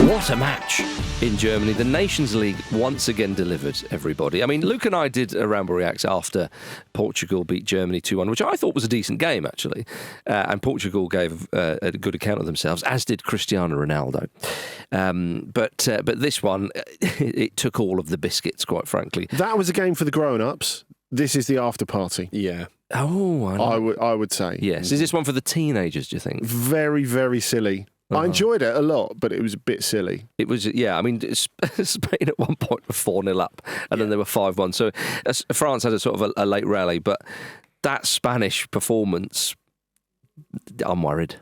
What a match in Germany. The Nations League once again delivered, everybody. I mean, Luke and I did a Ramble Reacts after Portugal beat Germany 2-1, which I thought was a decent game, actually. And Portugal gave a good account of themselves, as did Cristiano Ronaldo. But this one, it took all of the biscuits, quite frankly. That was a game for the grown-ups. This is the after party. Yeah. Oh, I would say. Yes. Is this one for the teenagers, do you think? Very, very silly. I enjoyed it a lot, but it was a bit silly. It was, yeah. I mean, Spain at one point were 4-0 up, and then they were 5-1. So France had a sort of a late rally, but that Spanish performance, I'm worried.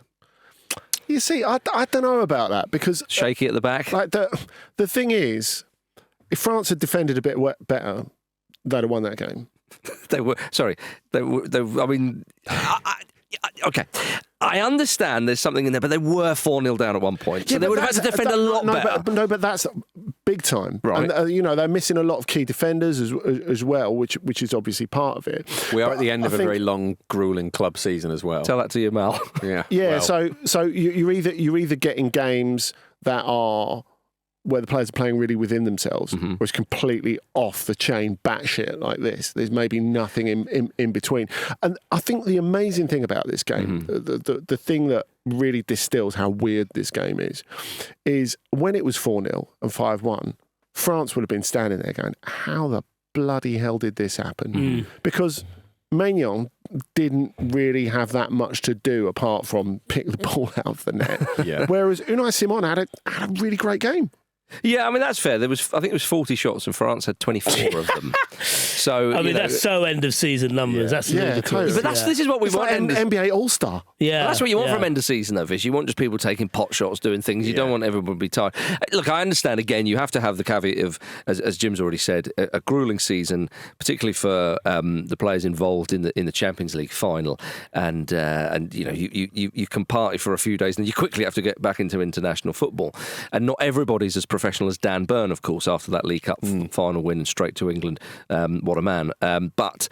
You see, I don't know about that because Shaky at the back. Like the thing is, if France had defended a bit better, they'd have won that game. They were. I mean, okay. I understand there's something in there, but they were 4-0 down at one point. So they would have had to defend a lot better. But that's big time. Right. And, they're missing a lot of key defenders as well, which is obviously part of it. We are at the end of a very long, gruelling club season as well. Tell that to your Mal. Yeah. Yeah, well. So you're either getting games that are where the players are playing really within themselves, or it's completely off the chain batshit like this. There's maybe nothing in between. And I think the amazing thing about this game, the thing that really distills how weird this game is when it was 4-0 and 5-1, France would have been standing there going, how the bloody hell did this happen? Because Maignan didn't really have that much to do apart from pick the ball out of the net. Yeah. Whereas Unai Simon had a really great game. Yeah, I mean, that's fair. I think it was 40 shots and France had 24 of them. So I mean, that's so end of season numbers. That's ludicrous. Totally. But this is what we It's want. like NBA All-Star. Yeah, Well, that's what you want from end of season, though, Vish. You want just people taking pot shots, doing things. You don't want everyone to be tired. Look, I understand. Again, you have to have the caveat of, as Jim's already said, a gruelling season, particularly for the players involved in the Champions League final, and you can party for a few days, and you quickly have to get back into international football. And not everybody's as professional as Dan Burn, of course, after that League Cup final win and straight to England. What a man! But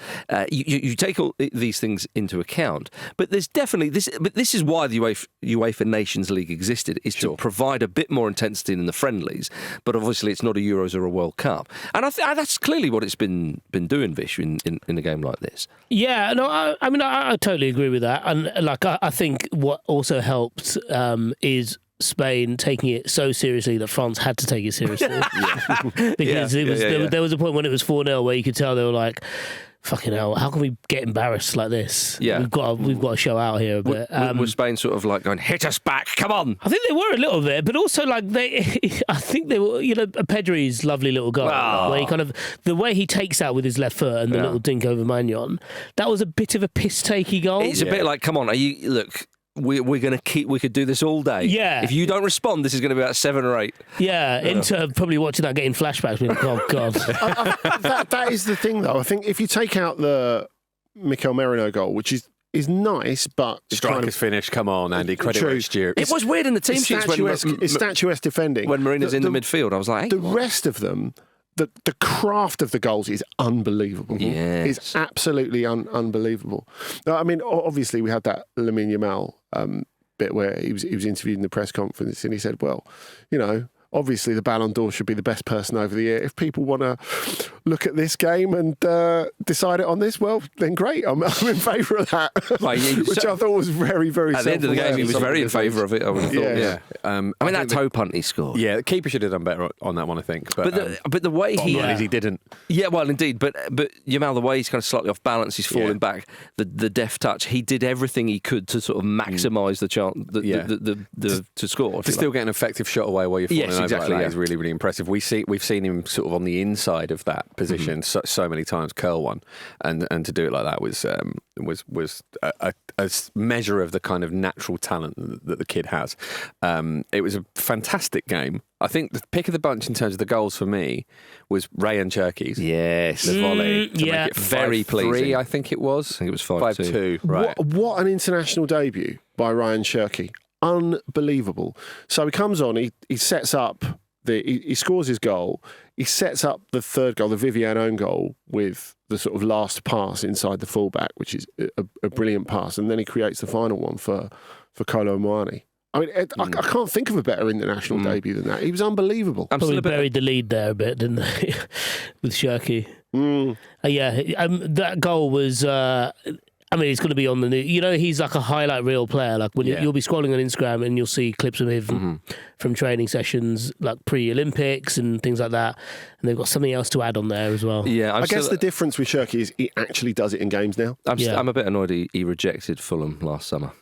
you take all these things into account. But there's definitely this. But this is why the UEFA Nations League existed, is to provide a bit more intensity in the friendlies. But obviously, it's not a Euros or a World Cup, and that's clearly what it's been doing, Vish, in a game like this. Yeah, no, I totally agree with that, and I think what also helped is Spain taking it so seriously that France had to take it seriously. Because there was a point when it was 4-0 where you could tell they were like, fucking hell, how can we get embarrassed like this? Yeah. We've got to show out here a bit. Was Spain sort of like going, hit us back, come on? I think they were a little bit, but also I think they were, Pedri's lovely little goal, where he kind of, the way he takes out with his left foot and the little dink over Maignan, that was a bit of a piss-takey goal. It's a bit like, come on, look, we're going to we could do this all day. Yeah. If you don't respond, this is going to be about 7 or 8. Yeah, Inter probably watching that, getting flashbacks. Being like, oh, God. that is the thing, though. I think if you take out the Mikel Merino goal, which is nice, but Striker's finish. Come on, Andy. Credit where it's due. It was weird in the team sheets it's statuesque defending. When Marina's in the midfield. I was like, hey, the rest of them, the craft of the goals is unbelievable. Yes. It's absolutely unbelievable. I mean, obviously, we had that Lamine Yamal bit where he was interviewed in the press conference and he said, well, obviously the Ballon d'Or should be the best person over the year. If people want to look at this game and decide it on this, well, then great. I'm in favour of that. Right, which I thought was very, very at the end of the game, he was very in favour of it, I would have thought. Yeah. I mean, that toe punt he scored. Yeah, the keeper should have done better on that one, I think. But the way he didn't. Yeah, well, indeed. But Yamal, the way he's kind of slightly off balance, he's falling back, the deft touch, he did everything he could to sort of maximise the chance to score. To still get an effective shot away while you're falling. Exactly, is really, really impressive. We've seen him sort of on the inside of that position so many times, curl one, and to do it like that was a measure of the kind of natural talent that the kid has. It was a fantastic game. I think the pick of the bunch in terms of the goals for me was Rayan Cherki's. Yes, the volley to make it very 5-3, pleasing. I think it was. I think it was 5-2. Right. What an international debut by Rayan Cherki. Unbelievable. So he comes on, he sets up, he scores his goal, he sets up the third goal, the Vivian own goal, with the sort of last pass inside the fullback, which is a brilliant pass, and then he creates the final one for Kolo Muani. I mean, I can't think of a better international debut than that. He was unbelievable. Probably buried the lead there a bit, didn't they, with Shirky? That goal was. It's going to be on the news. You know, he's like a highlight reel player. Like when you'll be scrolling on Instagram and you'll see clips of him from training sessions, like pre-Olympics and things like that. And they've got something else to add on there as well. Yeah, I guess the difference with Shirky is he actually does it in games now. I'm a bit annoyed he rejected Fulham last summer.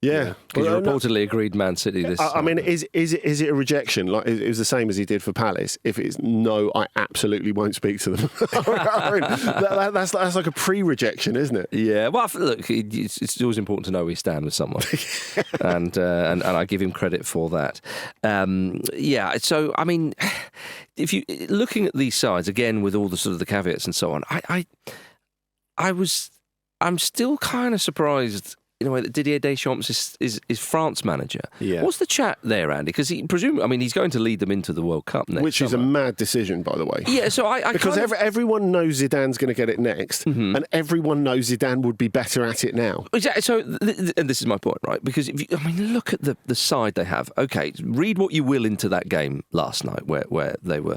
Yeah, because you reportedly agreed Man City this. I mean, is it a rejection? Like it was the same as he did for Palace. If it's no, I absolutely won't speak to them. I mean, that's like a pre-rejection, isn't it? Yeah. Well, look, it's always important to know where you stand with someone, and I give him credit for that. So I mean, if you looking at these sides again with all the sort of the caveats and so on, I'm still kind of surprised. In a way that Didier Deschamps is France manager. Yeah. What's the chat there, Andy? Because he's going to lead them into the World Cup next Which is a mad decision, by the way. Yeah, so because everyone knows Zidane's going to get it next, and everyone knows Zidane would be better at it now. Exactly. So, and this is my point, right? Because look at the side they have. Okay, read what you will into that game last night, where they were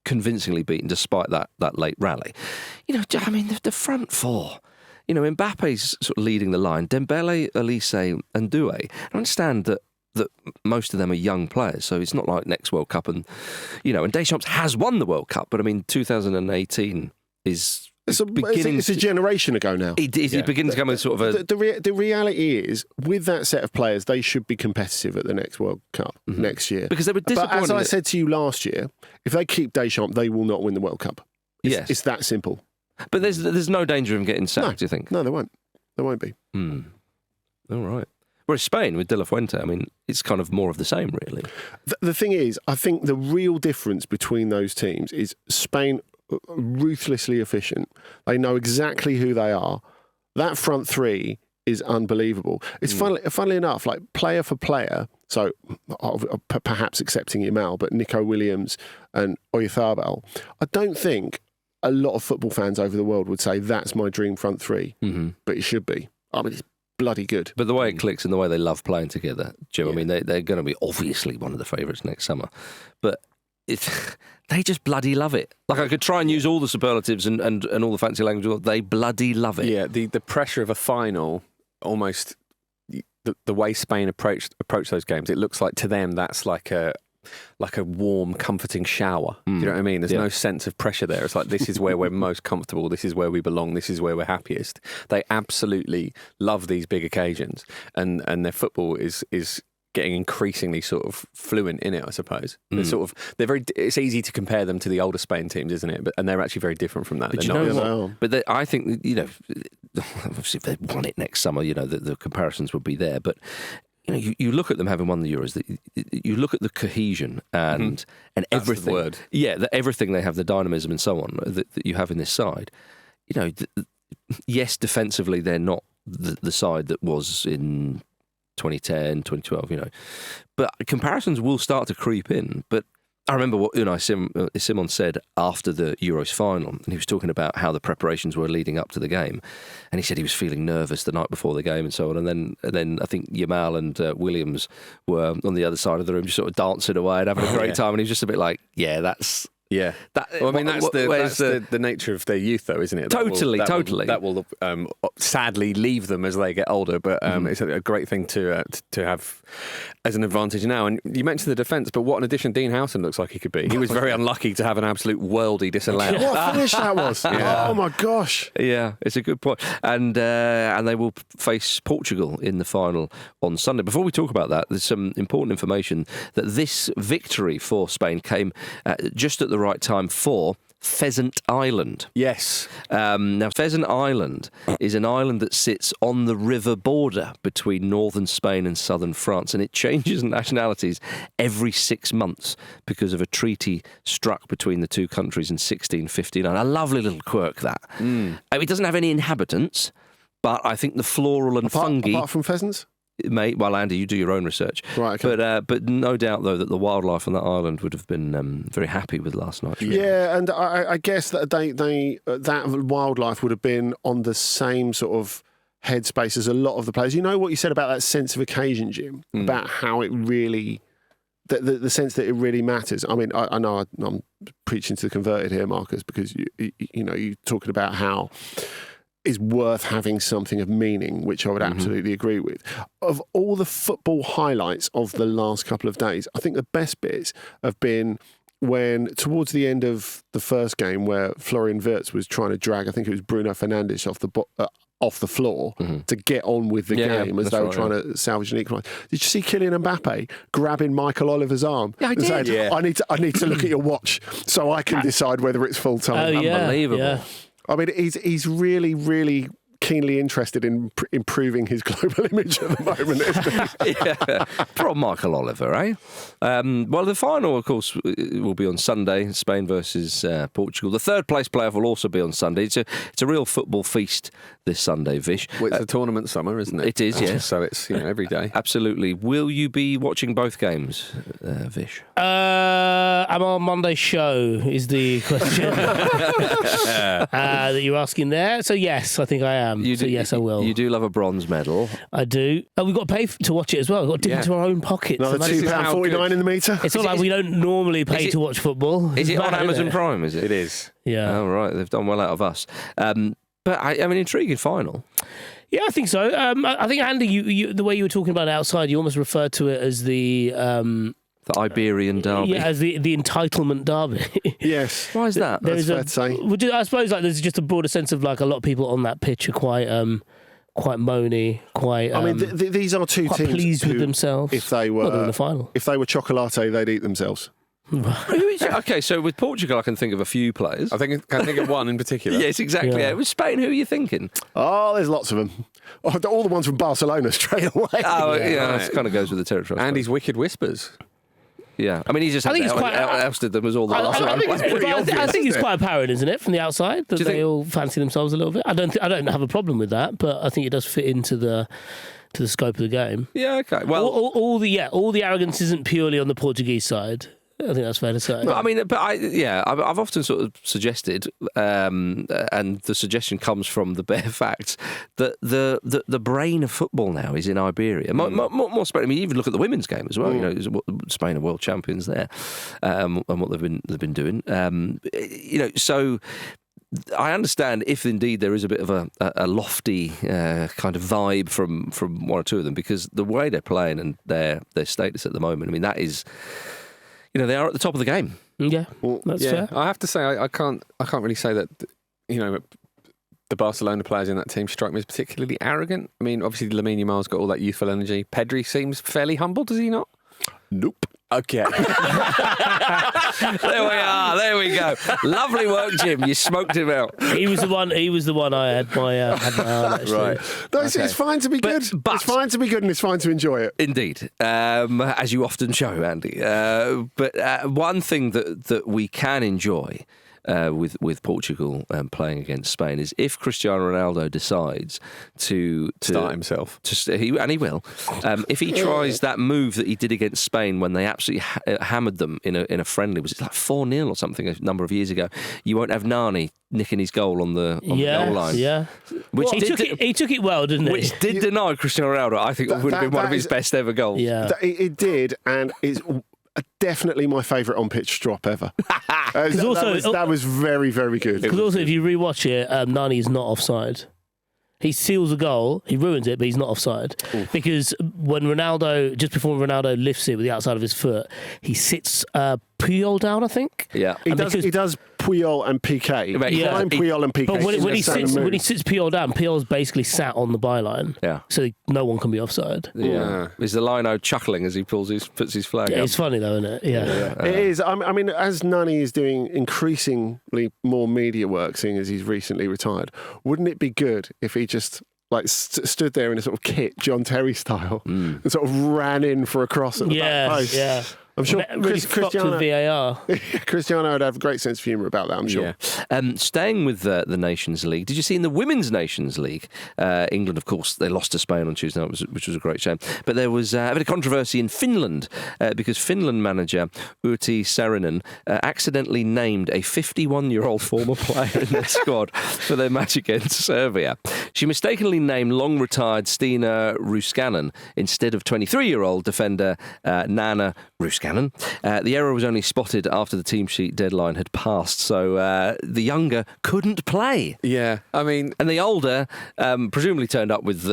convincingly beaten despite that late rally. The front four. Mbappe's sort of leading the line. Dembele, Elise and Doué. I understand that most of them are young players, so it's not like next World Cup. And Deschamps has won the World Cup, but 2018 is beginning. It's a generation ago now. He's beginning to come with sort of a... The reality is, with that set of players, they should be competitive at the next World Cup next year. Because they were disappointed. But as I said to you last year, if they keep Deschamps, they will not win the World Cup. It's that simple. But there's no danger of him getting sacked, do you think? No, there won't. There won't be. All right. Whereas Spain, with De La Fuente, it's kind of more of the same, really. The thing is, I think the real difference between those teams is Spain ruthlessly efficient. They know exactly who they are. That front three is unbelievable. It's funnily enough, like player for player, so perhaps excepting Hilal, but Nico Williams and Oyarzabal, I don't think a lot of football fans over the world would say that's my dream front three, but it should be. It's bloody good. But the way it clicks and the way they love playing together, Jim, they're going to be obviously one of the favourites next summer. But they just bloody love it. Like I could try and use all the superlatives and all the fancy language, they bloody love it. Yeah, the pressure of a final, almost the way Spain approach those games, it looks like to them that's like a warm, comforting shower. Do you know what I mean? There's no sense of pressure there. It's like, this is where we're most comfortable. This is where we belong. This is where we're happiest. They absolutely love these big occasions, and their football is getting increasingly sort of fluent in it, I suppose. They're very. It's easy to compare them to the older Spain teams, isn't it? And they're actually very different from that. But they're you know what? But I think obviously if they won it next summer, the comparisons would be there. But you look at them having won the Euros, you look at the cohesion and everything. That's the word. Yeah, everything they have, the dynamism and so on that you have in this side. Yes, defensively they're not the side that was in 2010, 2012, But comparisons will start to creep in. But I remember what Simon said after the Euros final, and he was talking about how the preparations were leading up to the game, and he said he was feeling nervous the night before the game and so on. And then I think Yamal and Williams were on the other side of the room, just sort of dancing away and having a great time. And he was just a bit like, that's. Yeah, that's the nature of their youth, though, isn't it? Totally. That will sadly leave them as they get older, but it's a great thing to have as an advantage now. And you mentioned the defence, but what an addition Dean Houghton looks like he could be. He was very unlucky to have an absolute worldie disallowed. What a finish that was! Yeah. Oh my gosh! Yeah, it's a good point. And they will face Portugal in the final on Sunday. Before we talk about that, there's some important information that this victory for Spain came just at the right time for Pheasant Island. Yes. Now, Pheasant Island is an island that sits on the river border between northern Spain and southern France, and it changes nationalities every 6 months because of a treaty struck between the two countries in 1659. A lovely little quirk, that. It doesn't have any inhabitants, but I think the floral and fungi... Apart from pheasants? Mate, well, Andy, you do your own research. Right, okay. But no doubt, though, that the wildlife on that island would have been very happy with last night. Yeah, and I guess that that wildlife would have been on the same sort of headspace as a lot of the players. You know what you said about that sense of occasion, Jim, about how it really, the sense that it really matters. I mean, I know I'm preaching to the converted here, Marcus, because you're talking about how it's worth having something of meaning, which I would absolutely agree with. Of all the football highlights of the last couple of days, I think the best bits have been when, towards the end of the first game, where Florian Wirtz was trying to drag, I think it was Bruno Fernandes off the floor to get on with the game as they were trying to salvage an equaliser. Did you see Kylian Mbappe grabbing Michael Oliver's arm? Yeah, I did. Saying, I need to look at your watch so I can decide whether it's full time. Oh, yeah. Unbelievable. Yeah. I mean, he's really, really keenly interested in improving his global image at the moment, isn't he? Yeah. Poor Michael Oliver, eh? Well, the final, of course, will be on Sunday, Spain versus Portugal. The third place playoff will also be on Sunday. It's a real football feast this Sunday, Vish. Well, it's a tournament summer, isn't it? It is, yes. So it's every day. Absolutely. Will you be watching both games, Vish? I'm on Monday's show, is the question that you're asking there. So yes, I think I am. Yes, I will. You do love a bronze medal. I do. Oh, we've got to pay to watch it as well. We've got to dip into our own pockets. Another £2.49 in the metre. It's not like we don't normally pay to watch football. Is it on Amazon Prime, is it? It is. Yeah. Oh, right. They've done well out of us. But I mean, intriguing final. Yeah, I think so. I think, Andy, you the way you were talking about it outside, you almost referred to it as the Iberian derby. Yeah, as the entitlement derby. Yes. Why is that? That's fair to say. I suppose there's just a broader sense of a lot of people on that pitch are quite moany, quite. I mean, these are two quite teams pleased who, with themselves. If they were in the final, if they were chocolate, they'd eat themselves. Okay, so with Portugal, I can think of a few players. I think of one in particular. Yes, exactly. Yeah. With Spain, who are you thinking? Oh, there's lots of them. All the ones from Barcelona straight away. Oh, yeah, that kind of goes with the territory. Andy's wicked whispers. Yeah, I mean, he just ousted them as all the last one. I think it's quite apparent, isn't it, from the outside that they all fancy themselves a little bit. I don't have a problem with that, but I think it does fit into the scope of the game. Yeah, okay. Well, all the arrogance isn't purely on the Portuguese side. I think that's fair to say. I mean, I've often sort of suggested, and the suggestion comes from the bare facts that the brain of football now is in Iberia. More Spain. I mean, even look at the women's game as well. You know, Spain are world champions there, and what they've been doing. So. I understand if indeed there is a bit of a lofty kind of vibe from one or two of them, because the way they're playing and their status at the moment, I mean, that is, they are at the top of the game. Yeah, that's fair. I have to say, I can't really say that, the Barcelona players in that team strike me as particularly arrogant. I mean, obviously Lamine Yamal's got all that youthful energy. Pedri seems fairly humble, does he not? Nope. Okay. There we are. There we go. Lovely work, Jim. You smoked him out. He was the one I had my eye on, actually. Right. No, it's fine to be good. But it's fine to be good, and it's fine to enjoy it. Indeed, as you often show, Andy. But one thing that we can enjoy with Portugal playing against Spain is if Cristiano Ronaldo decides to start himself, he will. If he tries that move that he did against Spain when they absolutely hammered them in a friendly, was it like 4-0 or something a number of years ago? You won't have Nani nicking his goal on the goal line. Yeah, which he took it well, didn't he? Which did deny Cristiano Ronaldo. I think it would have been one of his best ever goals. Yeah, it did, and it's definitely my favourite on-pitch drop ever. That was very, very good. Because also, if you rewatch it, Nani is not offside. He seals a goal, he ruins it, but he's not offside. Oof. Because when just before Ronaldo lifts it with the outside of his foot, he sits Puyol down, I think. Yeah, he does Puyol and Piqué. Yeah, Puyol and Piqué. But when he sits Puyol down, Puyol's basically sat on the byline. Yeah, so no one can be offside. Yeah, is the lino chuckling as he puts his flag up? It's funny though, isn't it? Yeah. It is. I mean, as Nani is doing increasingly more media work, seeing as he's recently retired, wouldn't it be good if he just stood there in a sort of kit, John Terry style, and sort of ran in for a cross at the back post? Yeah. I'm sure Really fucked with VAR. Cristiano would have a great sense of humour about that, I'm sure. Yeah. Staying with the Nations League, did you see in the Women's Nations League, England, of course, they lost to Spain on Tuesday night, which was a great shame. But there was a bit of controversy in Finland because Finland manager Uti Saarinen accidentally named a 51-year-old former player in their squad for their match against Serbia. She mistakenly named long-retired Stina Ruskanen instead of 23-year-old defender Nana Ruskanen. The error was only spotted after the team sheet deadline had passed, so the younger couldn't play. Yeah, I mean... And the older presumably turned up with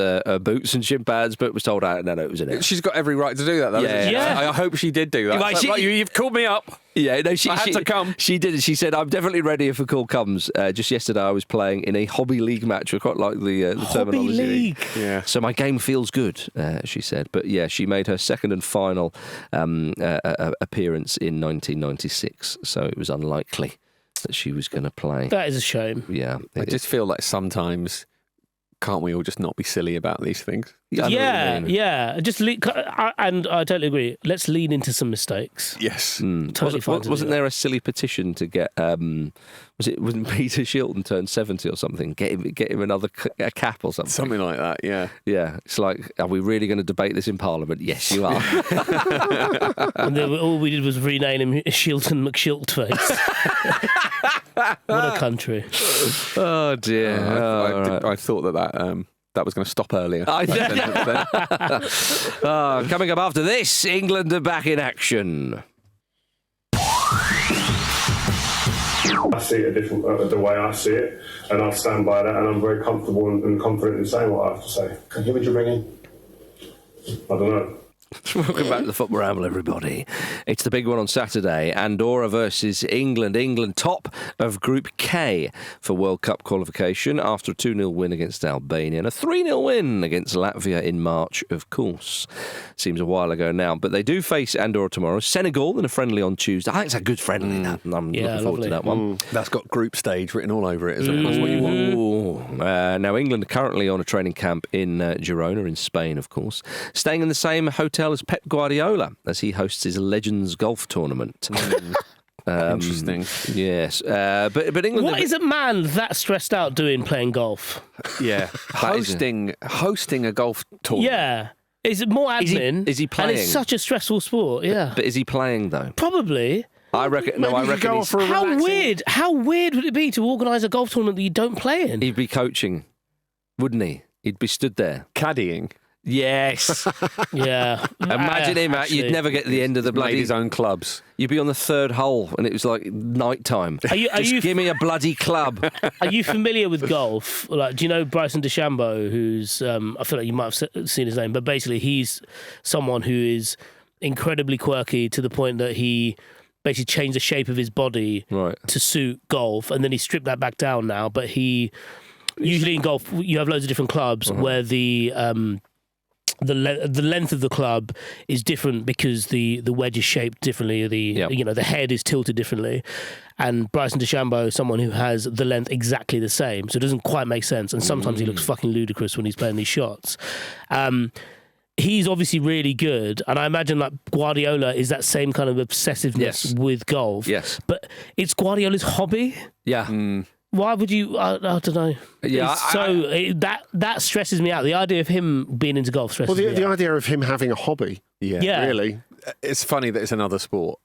boots and shin pads, but was told, no, it was an error. She's got every right to do that, though. Yeah. I hope she did do that. Right, You've called me up. Yeah, no, I had to come. She did it. She said, "I'm definitely ready if a call comes." Just yesterday, I was playing in a hobby league match. I quite like the terminology. League. Yeah. So my game feels good, she said. But yeah, she made her second and final appearance in 1996. So it was unlikely that she was going to play. That is a shame. Yeah, I just feel like sometimes can't we all just not be silly about these things? Yeah. Just and I totally agree. Let's lean into some mistakes. Yes. Totally fine. Wasn't there a silly petition to get? Wasn't Peter Shilton turned 70 or something? Get him another a cap or something. Something like that. Yeah. Yeah. It's like, are we really going to debate this in Parliament? Yes, you are. And then all we did was rename him Shilton McShiltface. What a country. Oh dear. I thought that was going to stop earlier. Coming up after this, England are back in action. I see it different the way I see it, and I stand by that, and I'm very comfortable and confident in saying what I have to say. Who would you bring in? I don't know. Welcome back to the Football Ramble, everybody. It's the big one on Saturday. Andorra versus England. England top of Group K for World Cup qualification after a 2-0 win against Albania and a 3-0 win against Latvia in March, of course. Seems a while ago now. But they do face Andorra tomorrow. Senegal in a friendly on Tuesday. I think it's a good friendly. I'm looking forward to that one. That's got group stage written all over it, isn't it? That's what you want. Now, England are currently on a training camp in Girona in Spain, of course. Staying in the same hotel as Pep Guardiola as he hosts his Legends Golf Tournament. Interesting. Yes. But England... What is a man that stressed out doing playing golf? Yeah. Hosting a golf tournament. Yeah. Is it more admin? Is he playing? And it's such a stressful sport, yeah. But is he playing, though? Probably. I reckon... No, I reckon he's... How weird would it be to organise a golf tournament that you don't play in? He'd be coaching, wouldn't he? He'd be stood there. Caddying. Yes. Yeah. Imagine him. You'd never get to the end of the bloody... Made his own clubs. You'd be on the third hole and it was like night time. Just give me a bloody club. Are you familiar with golf? Like, do you know Bryson DeChambeau, who's... I feel like you might have seen his name, but basically he's someone who is incredibly quirky to the point that he basically changed the shape of his body to suit golf, and then he stripped that back down now, but he... Usually in golf, you have loads of different clubs where the length of the club is different because the wedge is shaped differently. The head is tilted differently, and Bryson DeChambeau is someone who has the length exactly the same, so it doesn't quite make sense. And sometimes he looks fucking ludicrous when he's playing these shots. He's obviously really good, and I imagine like Guardiola is that same kind of obsessiveness with golf. Yes, but it's Guardiola's hobby. Yeah. Why would you? I don't know. Yeah, that stresses me out. The idea of him being into golf stresses me out. The idea of him having a hobby. Yeah. Really. It's funny that it's another sport.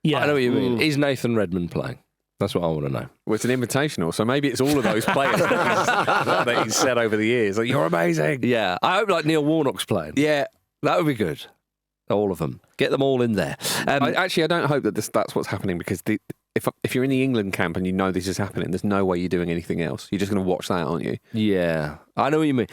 Yeah, I know what you mean. Is Nathan Redmond playing? That's what I want to know. Well, it's an invitational, so maybe it's all of those players that he's said over the years. Like, you're amazing. Yeah, I hope like Neil Warnock's playing. Yeah, that would be good. All of them. Get them all in there. I don't hope that that's what's happening, because if you're in the England camp and you know this is happening, there's no way you're doing anything else. You're just going to watch that, aren't you? Yeah, I know what you mean.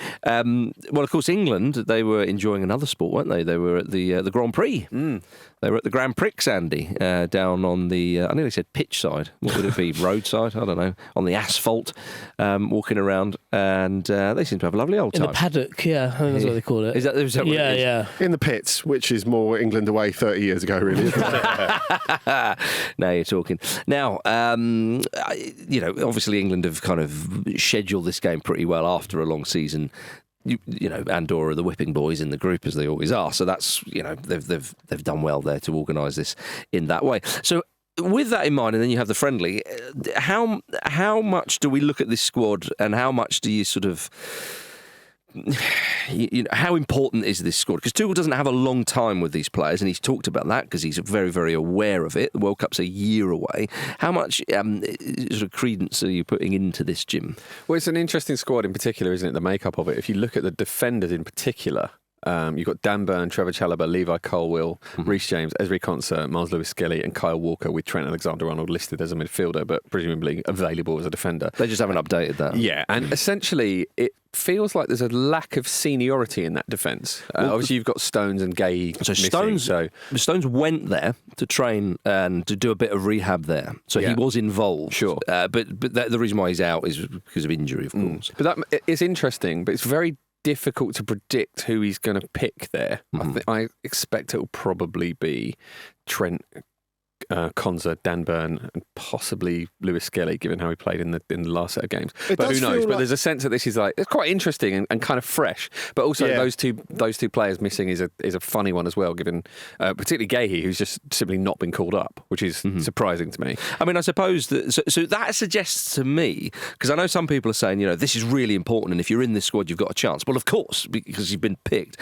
Well, of course, England, they were enjoying another sport, weren't they? They were at the Grand Prix. They were at the Grand Prix, Andy, down on the, I nearly said pitch side. What would it be? Roadside? I don't know. On the asphalt, walking around, and they seem to have a lovely old time. In the paddock, yeah. I think that's what they call it. Is that what it is? Yeah. In the pits, which is more England away 30 years ago, really. Isn't it? Now you're talking. Now, obviously England have kind of scheduled this game pretty well after a long season. you know, Andorra, the whipping boys in the group, as they always are. So that's, you know, they've done well there to organise this in that way. So with that in mind, and then you have the friendly, how much do we look at this squad, and how much do you sort of, you know, how important is this squad? Because Tuchel doesn't have a long time with these players, and he's talked about that because he's very, very aware of it. The World Cup's a year away. How much sort of credence are you putting into this, Jim? Well, it's an interesting squad in particular, isn't it? The makeup of it. If you look at the defenders in particular, you've got Dan Burn, Trevor Chalobah, Levi Colwill, Reece James, Ezri Konsa, Miles Lewis-Skelly and Kyle Walker, with Trent Alexander-Arnold listed as a midfielder but presumably available as a defender. They just haven't updated that. Yeah, and essentially it feels like there's a lack of seniority in that defence. Obviously you've got Stones and Gay missing, Stones went there to train and to do a bit of rehab there. So he was involved. Sure. But the reason why he's out is because of injury, of course. But it's interesting, but it's very difficult to predict who he's going to pick there. I expect it will probably be Trent, Konsa, Dan Burn, and possibly Lewis-Skelly, given how he played in the last set of games. But who knows? But there's a sense that this is like, it's quite interesting and kind of fresh. But also those two players missing is a funny one as well, given particularly Gahey, who's just simply not been called up, which is surprising to me. I mean, I suppose that so that suggests to me, because I know some people are saying, you know, this is really important, and if you're in this squad, you've got a chance. Well, of course, because you've been picked.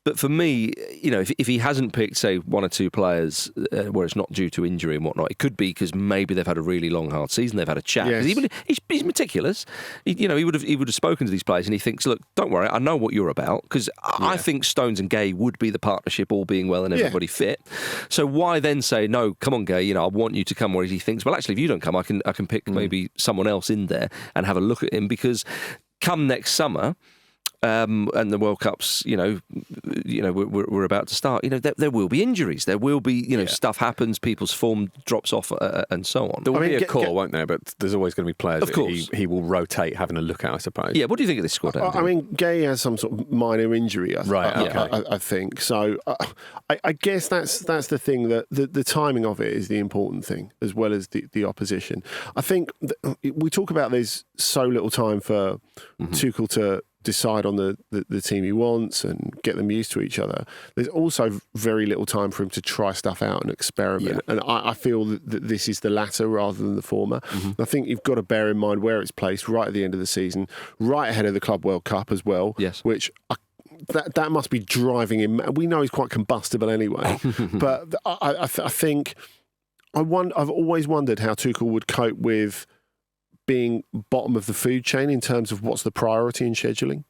But for me, you know, if he hasn't picked, say, one or two players where it's not due to injury and whatnot, it could be because maybe they've had a really long, hard season. They've had a chat. Yes. He's meticulous. He would have spoken to these players, and he thinks, look, don't worry, I know what you're about, because I think Stones and Gay would be the partnership, all being well and everybody fit. So why then say, no, come on, Gay, you know, I want you to come, where he thinks, well, actually, if you don't come, I can pick maybe someone else in there and have a look at him, because come next summer. And the World Cups, you know, we're about to start. You know, there will be injuries. There will be, you know, stuff happens. People's form drops off, and so on. There will be a core, won't there? But there's always going to be players. Of course, he will rotate, having a look at, I suppose. Yeah. What do you think of this squad, Andy? I mean, Gay has some sort of minor injury. I think so. I guess that's the thing, that the timing of it is the important thing, as well as the opposition. I think we talk about there's so little time for Tuchel to decide on the team he wants and get them used to each other. There's also very little time for him to try stuff out and experiment. And I feel that this is the latter rather than the former. I think you've got to bear in mind where it's placed right at the end of the season, right ahead of the Club World Cup as well, which that must be driving him. We know he's quite combustible anyway, but I think I've always wondered how Tuchel would cope with being bottom of the food chain in terms of what's the priority in scheduling.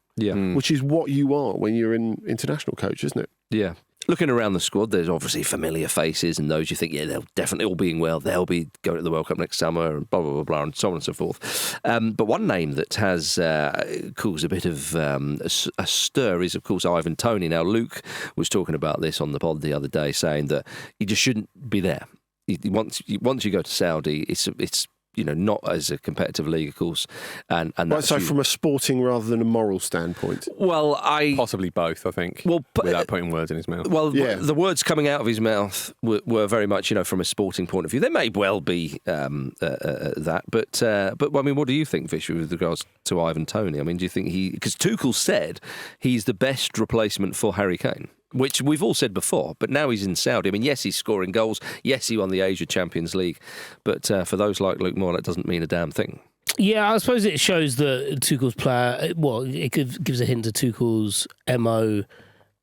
Which is what you are when you're an international coach, isn't it? Yeah. Looking around the squad, there's obviously familiar faces, and those you think, they'll definitely, all being well, they'll be going to the World Cup next summer, and blah, blah, blah, blah, and so on and so forth. But one name that has caused a bit of a stir is, of course, Ivan Toney. Now, Luke was talking about this on the pod the other day, saying that he just shouldn't be there. Once you go to Saudi, it's you know, not as a competitive league, of course. And that's so from a sporting rather than a moral standpoint? Well, Possibly both, I think, without putting words in his mouth. Well, the words coming out of his mouth were very much, you know, from a sporting point of view. There may well be that, but I mean, what do you think, Vish, with regards to Ivan Toney? I mean, do you think because Tuchel said he's the best replacement for Harry Kane? Which we've all said before, but now he's in Saudi. I mean, yes, he's scoring goals. Yes, he won the Asia Champions League. But for those like Luke Moore, that doesn't mean a damn thing. Yeah, I suppose it shows that Tuchel's player, it gives a hint to Tuchel's MO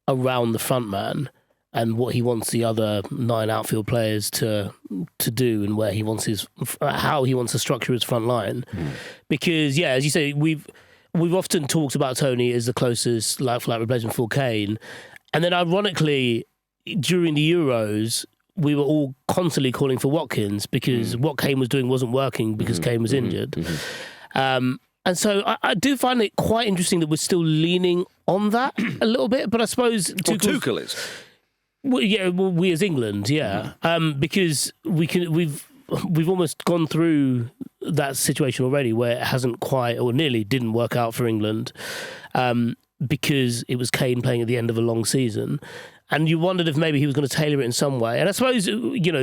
around the front man and what he wants the other 9 outfield players to do, and where he wants how he wants to structure his front line. Because, as you say, we've often talked about Toney as the closest like-for-like replacement for Kane. And then, ironically, during the Euros, we were all constantly calling for Watkins because what Kane was doing wasn't working because Kane was injured. And so I do find it quite interesting that we're still leaning on that a little bit. But I suppose Tuchel is. Well, we as England, because we've almost gone through that situation already where it hasn't quite or nearly didn't work out for England. Because it was Kane playing at the end of a long season. And you wondered if maybe he was going to tailor it in some way. And I suppose, you know,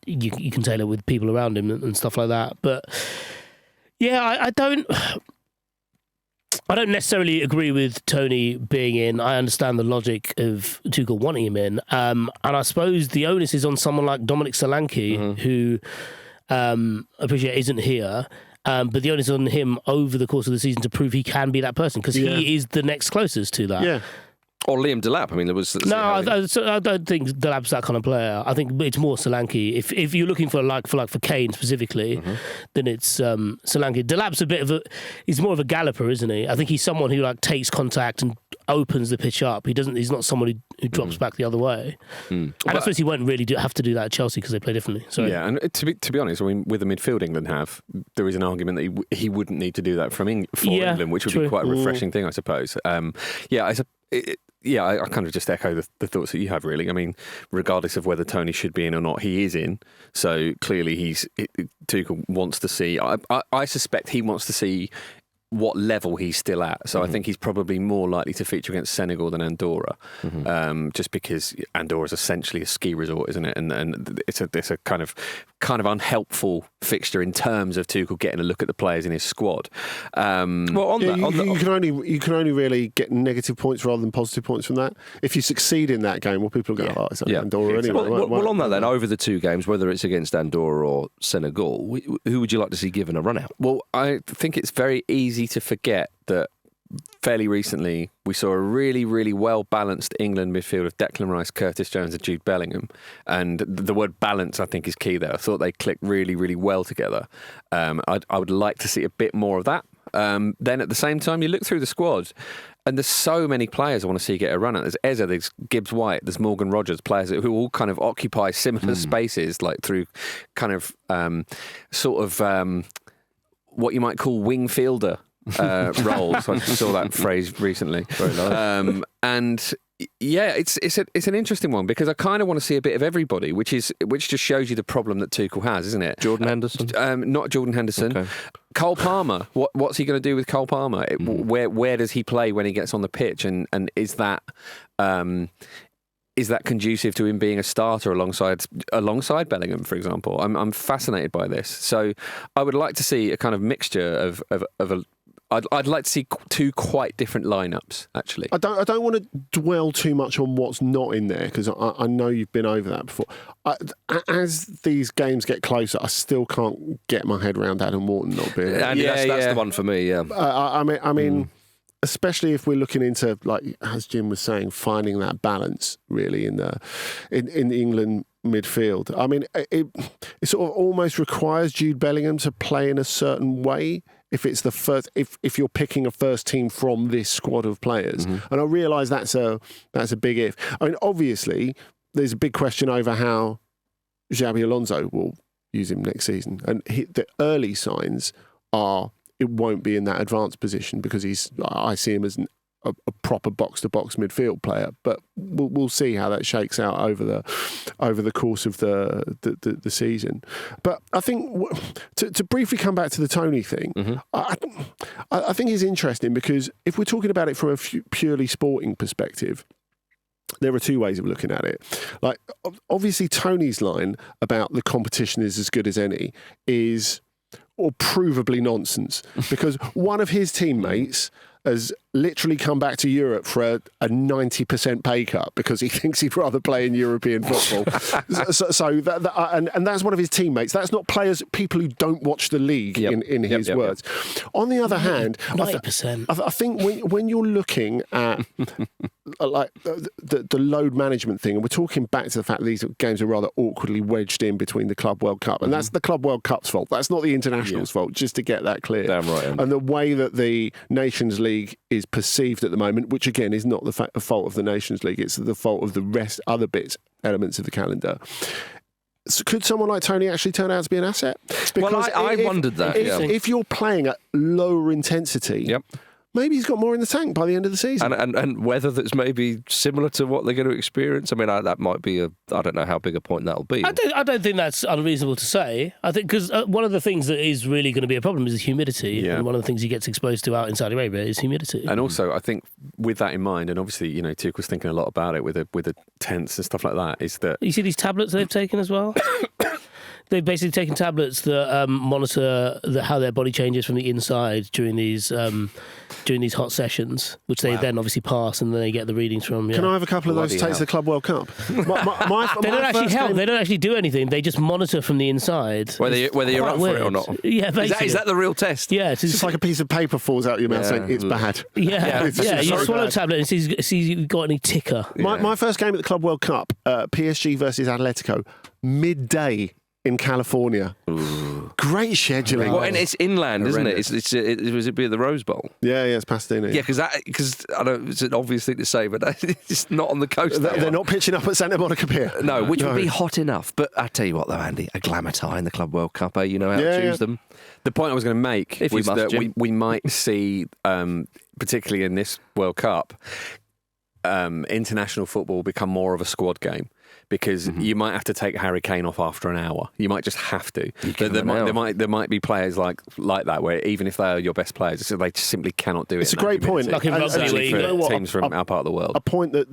you can tailor with people around him and stuff like that. But, I don't... I don't necessarily agree with Tony being in. I understand the logic of Tuchel wanting him in. And I suppose the onus is on someone like Dominic Solanke, who I appreciate isn't here. But the onus is on him over the course of the season to prove he can be that person, because he is the next closest to that. Yeah. Or Liam Delap. I mean, there was... I don't think Delap's that kind of player. I think it's more Solanke. If you're looking for Kane specifically, then it's Solanke. Delap's a bit of he's more of a galloper, isn't he? I think he's someone who takes contact and opens the pitch up. He's not someone who drops back the other way. And I suppose he won't really have to do that at Chelsea because they play differently. Sorry. Yeah, and to be honest, I mean, with the midfield England have, there is an argument that he wouldn't need to do that for England, which would be quite a refreshing thing, I suppose. I kind of just echo the thoughts that you have, really. I mean, regardless of whether Tony should be in or not, he is in. So clearly Tuchel wants to see... I suspect he wants to see what level he's still at. So I think he's probably more likely to feature against Senegal than Andorra, just because Andorra is essentially a ski resort, isn't it? And it's a kind of unhelpful fixture in terms of Tuchel getting a look at the players in his squad. You can only really get negative points rather than positive points from that. If you succeed in that game, people go, it's Andorra anyway. Well, on that then, over the two games, whether it's against Andorra or Senegal, who would you like to see given a run out? Well, I think it's very easy to forget that fairly recently we saw a really, really well-balanced England midfield of Declan Rice, Curtis Jones and Jude Bellingham. And the word balance, I think, is key there. I thought they clicked really, really well together. I would like to see a bit more of that. Then at the same time, you look through the squad and there's so many players I want to see get a run at. There's Eze, there's Gibbs White, there's Morgan Rogers, players who all kind of occupy similar spaces, like through kind of what you might call wing fielder roles. I saw that phrase recently. Very nice. And yeah, it's an interesting one because I kind of want to see a bit of everybody, which just shows you the problem that Tuchel has, isn't it? Jordan Henderson? Not Jordan Henderson. Okay. Cole Palmer. What's he going to do with Cole Palmer? Where does he play when he gets on the pitch? And is that conducive to him being a starter alongside Bellingham, for example? I'm fascinated by this. So I would like to see a kind of mixture of I'd like to see two quite different lineups, actually. I don't want to dwell too much on what's not in there because I know you've been over that before. As these games get closer, I still can't get my head around Adam Wharton not being there. That's the one for me. Yeah. I mean, especially if we're looking into, like as Jim was saying, finding that balance really in the England midfield. I mean, it sort of almost requires Jude Bellingham to play in a certain way. If it's the first, if you're picking a first team from this squad of players, and I realise that's a big if. I mean, obviously, there's a big question over how Xabi Alonso will use him next season, and the early signs are it won't be in that advanced position because I see him as a proper box-to-box midfield player, but we'll see how that shakes out over the course of the season. But I think to briefly come back to the Tony thing, I think it's interesting because if we're talking about it from a purely sporting perspective, there are two ways of looking at it. Like, obviously, Tony's line about the competition is as good as any is or provably nonsense because one of his teammates has literally come back to Europe for a 90% pay cut because he thinks he'd rather play in European football. And that's one of his teammates. That's not people who don't watch the league in his words. On the other hand, 90%. I think when you're looking at like the load management thing, and we're talking back to the fact that these games are rather awkwardly wedged in between the Club World Cup, and that's the Club World Cup's fault. That's not the international's fault, just to get that clear. Damn right. And the way that the Nations League is perceived at the moment, which again is not the fault of the Nations League, it's the fault of the other elements of the calendar. So could someone like Tony actually turn out to be an asset? Because I wondered that. If you're playing at lower intensity, maybe he's got more in the tank by the end of the season. And whether that's maybe similar to what they're going to experience. I mean, that might be I don't know how big a point that'll be. I don't think that's unreasonable to say. I think because one of the things that is really going to be a problem is the humidity. Yeah. And one of the things he gets exposed to out in Saudi Arabia is humidity. And also, I think with that in mind, and obviously, Tuchel's thinking a lot about it with the tents and stuff like that, is that... You see these tablets they've taken as well? They've basically taken tablets that monitor how their body changes from the inside during these hot sessions, which they then obviously pass, and then they get the readings from. Yeah. Can I have a couple of those to take to the Club World Cup? They don't actually help. They don't actually do anything. They just monitor from the inside. Whether you're up for it or not. Yeah, basically. Is that the real test? Yeah, it's like a piece of paper falls out your mouth saying it's bad. Yeah. You swallow a tablet and see if you've got any ticker. My first game at the Club World Cup, PSG versus Atletico, midday in California. Ooh. Great scheduling. Well, and it's inland, isn't it? Was it be at the Rose Bowl? Yeah, it's Pasadena. Yeah, because I know it's an obvious thing to say, but it's not on the coast. They're not pitching up at Santa Monica Pier. No, which would be hot enough. But I tell you what, though, Andy, a glamour tie in the Club World Cup. You know how to choose them. The point I was going to make was that we might see, particularly in this World Cup, international football become more of a squad game. Because you might have to take Harry Kane off after an hour. You might just have to. There might be players like that where even if they are your best players, they just simply cannot do it. It's a great point. Like in rugby, for teams from our part of the world. A point that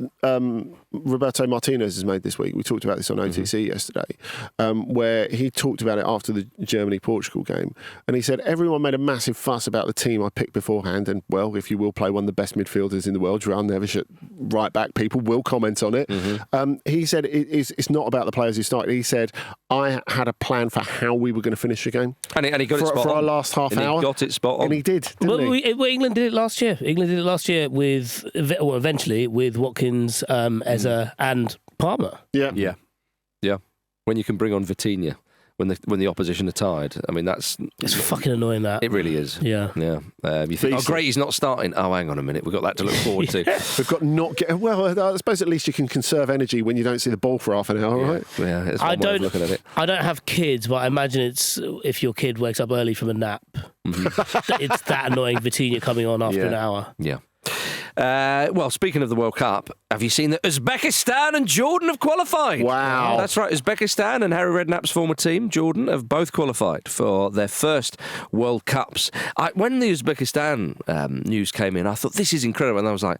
Roberto Martinez has made this week. We talked about this on OTC yesterday, where he talked about it after the Germany-Portugal game, and he said everyone made a massive fuss about the team I picked beforehand, and well, if you will play one of the best midfielders in the world, João Neves, right back, people will comment on it. He said it's not about the players who started. He said, I had a plan for how we were going to finish the game. And he got it spot on. For our last half hour. He got it spot on. And he did, didn't he? England did it last year. England did it last year eventually with Watkins, Eza and Palmer. Yeah. When you can bring on Vitinha. When the opposition are tired. I mean, it's fucking annoying, that. It really is. Yeah. You think, great, he's not starting. Oh, hang on a minute. We've got that to look forward to. We've got I suppose at least you can conserve energy when you don't see the ball for half an hour, right? Yeah, it's one way of looking at it. I don't have kids, but I imagine it's if your kid wakes up early from a nap, it's that annoying Vitinha coming on after an hour. Yeah. Well, speaking of the World Cup, have you seen that Uzbekistan and Jordan have qualified? Wow. That's right. Uzbekistan and Harry Redknapp's former team, Jordan, have both qualified for their first World Cups. When the Uzbekistan news came in, I thought, this is incredible. And I was like,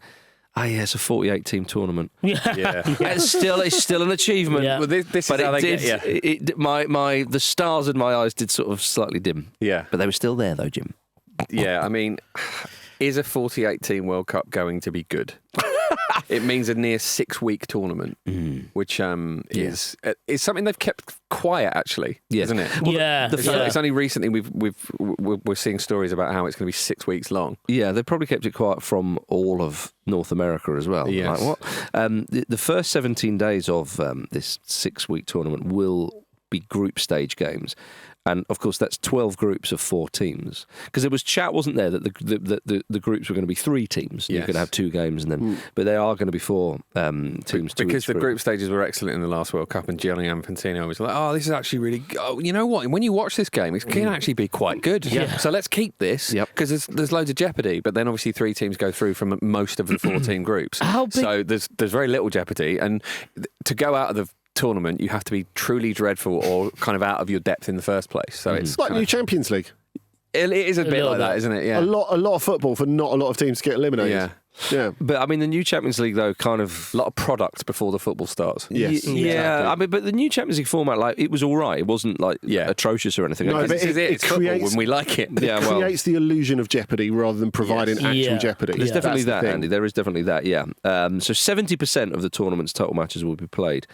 it's a 48-team tournament. It's still an achievement. Yeah. Well, this is how they get you. The stars in my eyes did sort of slightly dim. Yeah. But they were still there, though, Jim. Yeah, I mean, is a 48-team World Cup going to be good? It means a near 6-week tournament, which is something they've kept quiet, actually, isn't it? Well, it's only recently we're seeing stories about how it's going to be 6 weeks long. Yeah, they've probably kept it quiet from all of North America as well. Yes. Like what? The first 17 days of this 6-week tournament will be group stage games. And, of course, that's 12 groups of 4 teams. Because there was chat, wasn't there, that the groups were going to be 3 teams. You're going to have 2 games, and then, but they are going to be 4 teams. Because the group stages were excellent in the last World Cup, and Gianni Infantino was like, this is actually really good. Oh, you know what? When you watch this game, it can actually be quite good. Yeah. So let's keep this, because there's loads of jeopardy. But then, obviously, 3 teams go through from most of the 4-team groups. So there's very little jeopardy. And to go out of the tournament, you have to be truly dreadful or kind of out of your depth in the first place. So it's like new Champions League. It is a bit like that, isn't it? Yeah. A lot of football for not a lot of teams to get eliminated. Yeah. But I mean, the new Champions League, though, kind of a lot of product before the football starts. Yes. I mean, but the new Champions League format, like, it was all right. It wasn't like atrocious or anything. No, but it's football when we like it. It creates the illusion of jeopardy rather than providing actual jeopardy. There's definitely that, Andy. There is definitely that. Yeah. So 70% of the tournament's total matches will be played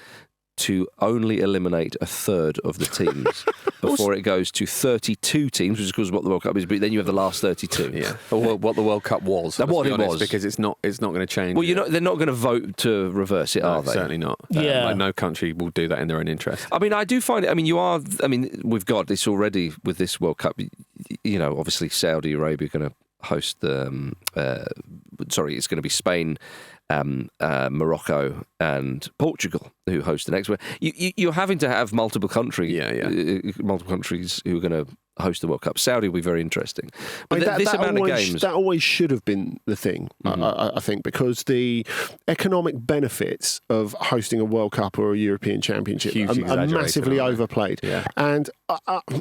to only eliminate a third of the teams before it goes to 32 teams, which is of course what the World Cup is. But then you have the last 32. Yeah, or what the World Cup was. What it was, because it's not going to change. Well, they're not going to vote to reverse it, are they? Certainly not. Yeah, no country will do that in their own interest. I mean, I do find it. I mean, we've got this already with this World Cup. You know, obviously Saudi Arabia are going to host the. It's going to be Spain. Morocco and Portugal, who host the next one. You're having to have multiple countries who are going to host the World Cup. Saudi will be very interesting. But this amount of games... That always should have been the thing, I think, because the economic benefits of hosting a World Cup or a European Championship are massively overplayed. Yeah. And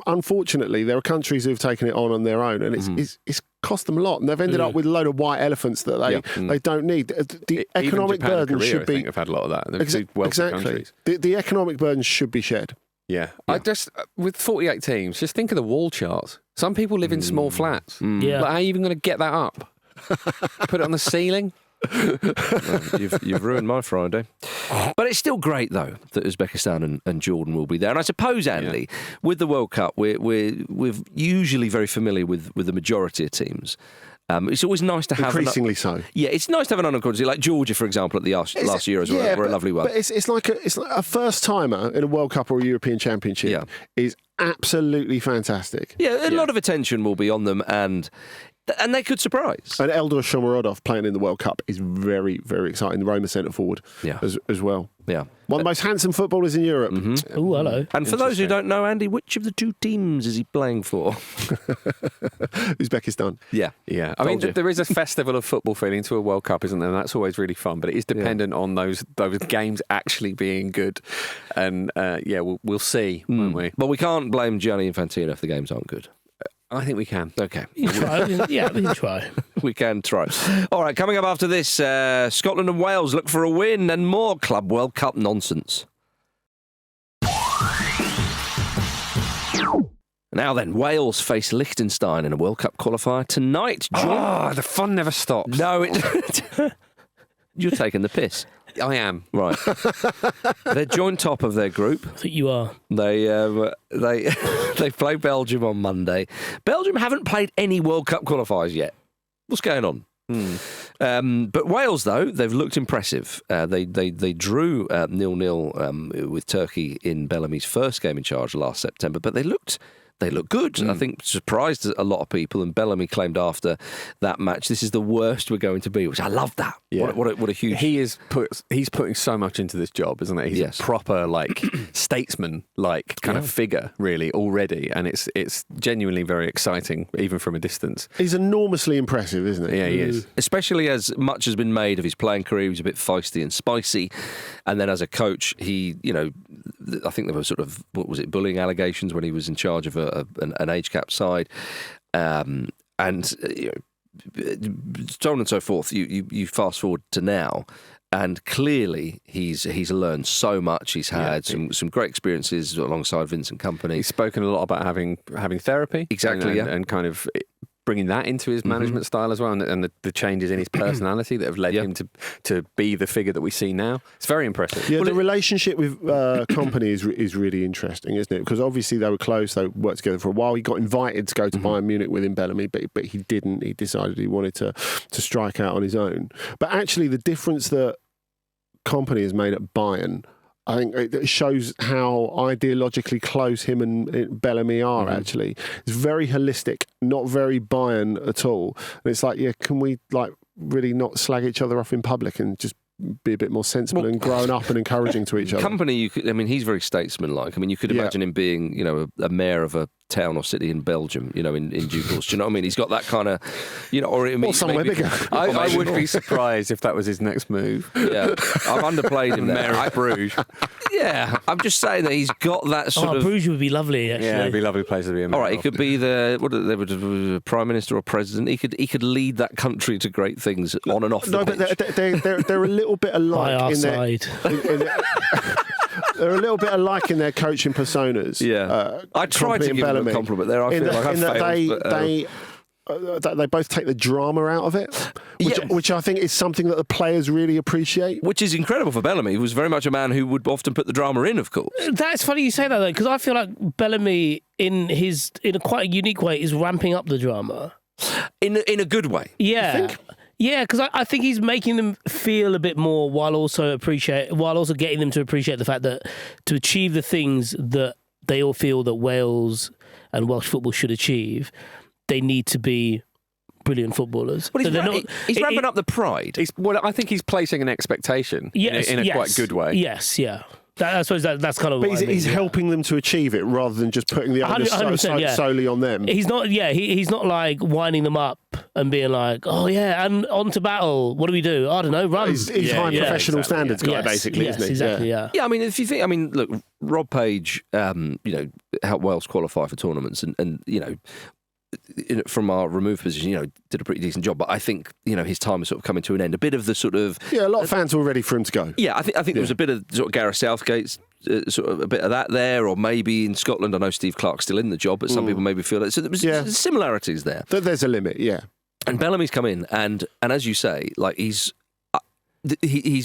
unfortunately, there are countries who have taken it on their own, and it's cost them a lot, and they've ended up with a load of white elephants that they don't need. The economic burden should be. I think have had a lot of that. Exactly. The economic burden should be shared. Yeah. I just, with 48 teams, just think of the wall charts. Some people live in small flats. Yeah. Like, how are you even going to get that up? Put it on the ceiling? You've ruined my Friday. But it's still great, though, that Uzbekistan and Jordan will be there. And I suppose, Andy, with the World Cup, we're usually very familiar with the majority of teams. It's always nice to have... Increasingly so. Yeah, it's nice to have an undercard, like Georgia, for example, at the last Euros were a lovely one. But it's like a first-timer in a World Cup or a European Championship is absolutely fantastic. Yeah, a lot of attention will be on them, and they could surprise. And Eldor Shomurodov playing in the World Cup is very, very exciting. The Roma centre forward as well. Yeah. One of the most handsome footballers in Europe. Mm-hmm. Oh, hello. And for those who don't know, Andy, which of the two teams is he playing for? Uzbekistan. Yeah. Yeah. I mean, there is a festival of football feeling to a World Cup, isn't there? And that's always really fun, but it is dependent on those games actually being good. And we'll see, won't we? But we can't blame Gianni Infantino if the games aren't good. I think we can. Okay. We can try. We can try. All right, coming up after this, Scotland and Wales look for a win and more Club World Cup nonsense. Now then, Wales face Liechtenstein in a World Cup qualifier tonight. The fun never stops. No, you're taking the piss. I am. Right. They're joint top of their group. I think you are. They play Belgium on Monday. Belgium haven't played any World Cup qualifiers yet. What's going on? But Wales, though, they've looked impressive. They drew 0-0 with Turkey in Bellamy's first game in charge last September, but they looked good. I think surprised a lot of people, and Bellamy claimed after that match, this is the worst we're going to be, which I love that. Yeah. What a huge... He's putting so much into this job, isn't it? He's a proper, statesman, kind of figure, really, already, and it's genuinely very exciting, even from a distance. He's enormously impressive, isn't he? Yeah, he is. Especially as much has been made of his playing career. He was a bit feisty and spicy, and then as a coach, he, I think there were sort of, bullying allegations when he was in charge of an age cap side, and so on and so forth. You fast forward to now, and clearly he's learned so much. He's had some great experiences alongside Vincent Kompany. He's spoken a lot about having therapy, exactly, and kind of bringing that into his management style as well, and the changes in his personality that have led him to be the figure that we see now. It's very impressive. Yeah, the relationship with Kompany is really interesting, isn't it? Because obviously they were close, they worked together for a while. He got invited to go to Bayern Munich with him, Bellamy, but he didn't. He decided he wanted to strike out on his own. But actually the difference that Kompany has made at Bayern, I think it shows how ideologically close him and Bellamy are, actually. It's very holistic, not very Bayern at all. And it's like, can we really not slag each other off in public and just be a bit more sensible and grown up and encouraging to each other? Kompany, he's very statesman-like. You could imagine him being, a mayor of a town or city in Belgium, in due course. Do you know what I mean? He's got that kind of, or somewhere bigger. I would be surprised if that was his next move. Yeah, I've underplayed him there. Mayor of Bruges. Yeah, I'm just saying that he's got that sort of... Bruges would be lovely, actually. Yeah, it'd be a lovely place to be a mayor. All right, he could be the prime minister or president. He could lead that country to great things on and off the pitch. But they're a little bit alike by our in side. They're a little bit alike in their coaching personas. Yeah, I tried to give him a compliment there. I feel like I failed. They both take the drama out of it, which I think is something that the players really appreciate. Which is incredible for Bellamy, who was very much a man who would often put the drama in, of course. That's funny you say that, though, because I feel like Bellamy, in a quite a unique way, is ramping up the drama. In a good way. Yeah. Yeah, because I think he's making them feel a bit more while also getting them to appreciate the fact that to achieve the things that they all feel that Wales and Welsh football should achieve, they need to be brilliant footballers. Well, he's ramping up the pride. I think he's placing an expectation in a quite good way. Yes, yeah. I suppose that's kind of. But he's helping them to achieve it rather than just putting the onus solely on them. He's not. Yeah, he's not like winding them up and being like, "Oh yeah, and on to battle. What do we do? I don't know. Run." He's high professional standards guy, basically, isn't he? Exactly. Yeah. Yeah. If you think, look, Rob Page, helped Wales qualify for tournaments, and from our removed position, did a pretty decent job. But I think, his time is sort of coming to an end. A bit of the sort of... Yeah, a lot of fans were ready for him to go. Yeah, I think there was a bit of sort of Gareth Southgate's sort of a bit of that there, or maybe in Scotland. I know Steve Clarke's still in the job, but some people maybe feel that. So there's similarities there. There's a limit, yeah. And Bellamy's come in, and as you say, like he's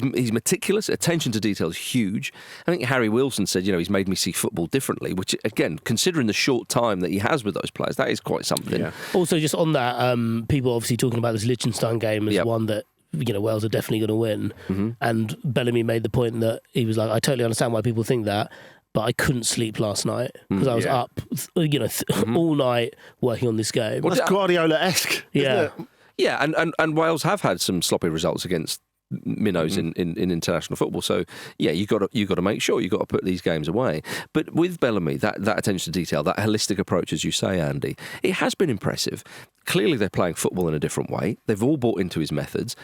meticulous. Attention to detail is huge. I think Harry Wilson said, he's made me see football differently, which, again, considering the short time that he has with those players, that is quite something. Yeah. Also, just on that, people obviously talking about this Liechtenstein game as one that Wales are definitely going to win. Mm-hmm. And Bellamy made the point that he was like, I totally understand why people think that, but I couldn't sleep last night because I was up, all night working on this game. Well, that's Guardiola-esque. Yeah. Yeah, and Wales have had some sloppy results against minnows in international football. So you got to make sure you got to put these games away. But with Bellamy, that attention to detail, that holistic approach, as you say, Andy, it has been impressive. Clearly, they're playing football in a different way. They've all bought into his methods.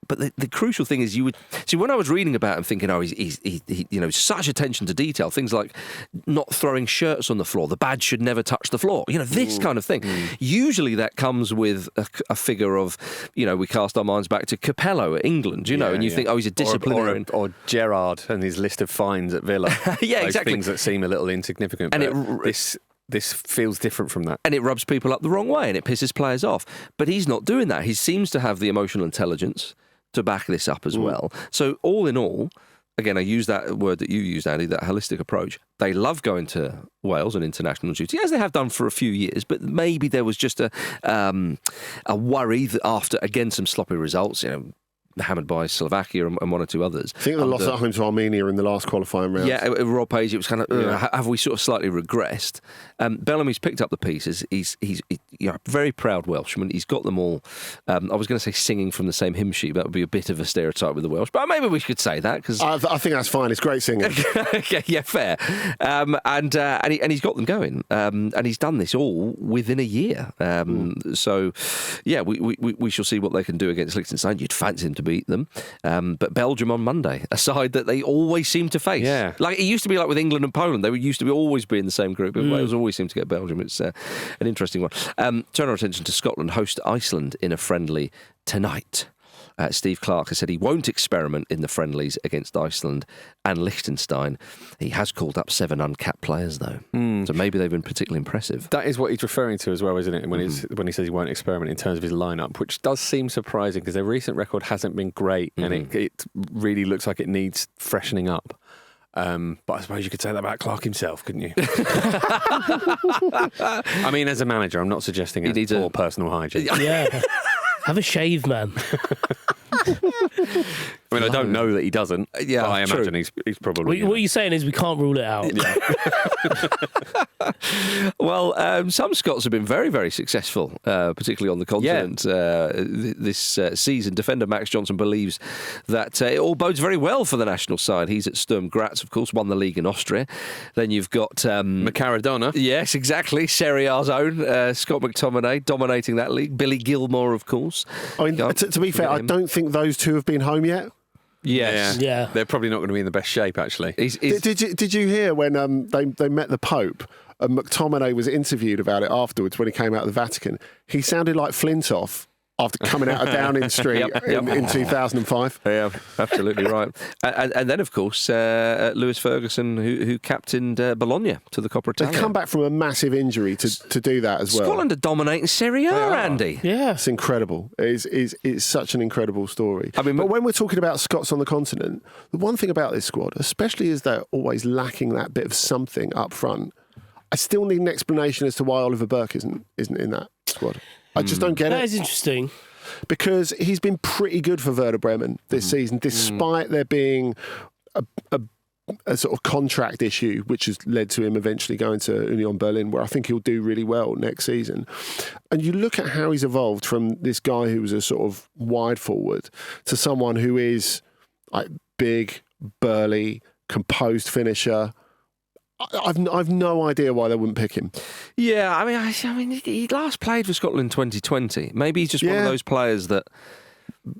But the crucial thing is, you would see when I was reading about him, thinking, he's such attention to detail. Things like not throwing shirts on the floor. The badge should never touch the floor. This kind of thing. Usually that comes with a figure of, we cast our minds back to Capello at England. And you think, he's a disciplinarian, or Gerrard and his list of fines at Villa. Exactly. Things that seem a little insignificant. And this feels different from that. And it rubs people up the wrong way and it pisses players off. But he's not doing that. He seems to have the emotional intelligence to back this up as well. So all in all, again, I use that word that you used, Andy, that holistic approach. They love going to Wales on international duty, as they have done for a few years, but maybe there was just a worry that after, again, some sloppy results, hammered by Slovakia and one or two others. I think they lost at home to Armenia in the last qualifying round. Yeah, Rob Page, it was kind of, have we sort of slightly regressed? Bellamy's picked up the pieces. He's a very proud Welshman. He's got them all, I was going to say singing from the same hymn sheet. That would be a bit of a stereotype with the Welsh, but maybe we should say that. Cause I think that's fine. It's great singing. Okay, yeah, fair. And he's got them going. And he's done this all within a year. So, yeah, we shall see what they can do against Liechtenstein. You'd fancy him to beat them. But Belgium on Monday, a side that they always seem to face. Yeah. Like it used to be like with England and Poland. They used to always be in the same group. Wales always seem to get Belgium. It's an interesting one. Turn our attention to Scotland. Host Iceland in a friendly tonight. Steve Clarke has said he won't experiment in the friendlies against Iceland and Liechtenstein. He has called up 7 uncapped players, though. So maybe they've been particularly impressive. That is what he's referring to as well, isn't it? When he says he won't experiment in terms of his lineup, which does seem surprising because their recent record hasn't been great and it really looks like it needs freshening up. But I suppose you could say that about Clarke himself, couldn't you? I mean, as a manager, I'm not suggesting it's poor personal hygiene. Yeah. Have a shave, man. I mean, I don't know that he doesn't. Yeah, but I imagine he's probably. What you're saying is we can't rule it out. Yeah. Well, some Scots have been very, very successful, particularly on the continent this season. Defender Max Johnson believes that it all bodes very well for the national side. He's at Sturm Graz, of course, won the league in Austria. Then you've got Macaradona. Yes, exactly. Serie A's own Scott McTominay dominating that league. Billy Gilmore, of course. I mean, to be fair, I don't think those two have been home yet. Yes. Yeah. They're probably not going to be in the best shape, actually. Did you hear when they met the Pope and McTominay was interviewed about it afterwards when he came out of the Vatican? He sounded like Flintoff after coming out of Downing Street in 2005. Yeah, absolutely right. And then, of course, Lewis Ferguson, who captained Bologna to the Coppa Italia. They've come back from a massive injury to do that as well. Scotland are dominating Serie A, Andy. Yeah. It's incredible. It's such an incredible story. I mean, but when we're talking about Scots on the continent, the one thing about this squad, especially is they're always lacking that bit of something up front. I still need an explanation as to why Oliver Burke isn't in that squad. I just don't get it. That is interesting. Because he's been pretty good for Werder Bremen this season, despite there being a sort of contract issue, which has led to him eventually going to Union Berlin, where I think he'll do really well next season. And you look at how he's evolved from this guy who was a sort of wide forward to someone who is like big, burly, composed finisher. I've no idea why they wouldn't pick him. Yeah, I mean, he last played for Scotland in 2020. Maybe he's just one of those players that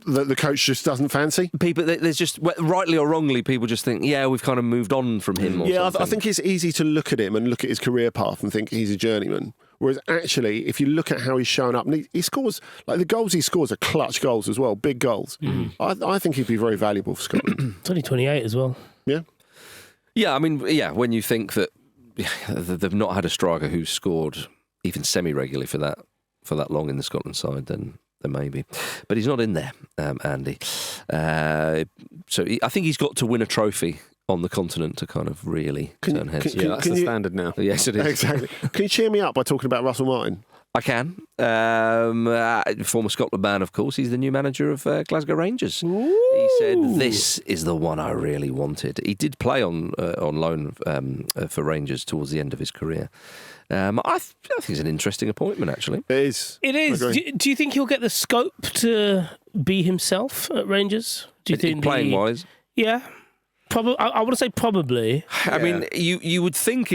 the coach just doesn't fancy. People, there's just rightly or wrongly, people just think, we've kind of moved on from him. Or something. I think it's easy to look at him and look at his career path and think he's a journeyman. Whereas actually, if you look at how he's shown up, and he scores, like the goals he scores are clutch goals as well, big goals. I think he'd be very valuable for Scotland. It's only 28 as well. Yeah. Yeah, I mean, when you think that they've not had a striker who's scored even semi-regularly for that long in the Scotland side, then maybe. But he's not in there, Andy. So I think he's got to win a trophy on the continent to kind of really turn heads. That's the standard now. Yes, it is. Exactly. Can you cheer me up by talking about Russell Martin? I can. Former Scotland man, of course. He's the new manager of Glasgow Rangers. Ooh. He said, "This is the one I really wanted." He did play on loan for Rangers towards the end of his career. I think it's an interesting appointment, actually. It is. It is. Do you think he'll get the scope to be himself at Rangers? Do you think playing wise? Yeah. Probably. I want to say probably. I mean, you would think,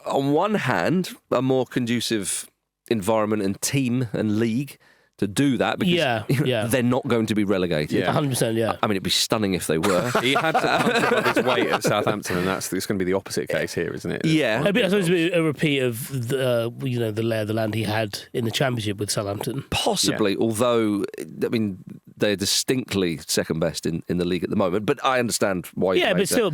on one hand, a more conducive environment and team and league to do that because they're not going to be relegated. 100%, yeah. I mean, it'd be stunning if they were. He had to punch above his weight at Southampton, and it's going to be the opposite case here, isn't it? Yeah. I suppose it'd be a repeat of the lay of the land he had in the Championship with Southampton. Possibly, although, I mean, they're distinctly second best in the league at the moment. But I understand why. Yeah, but still,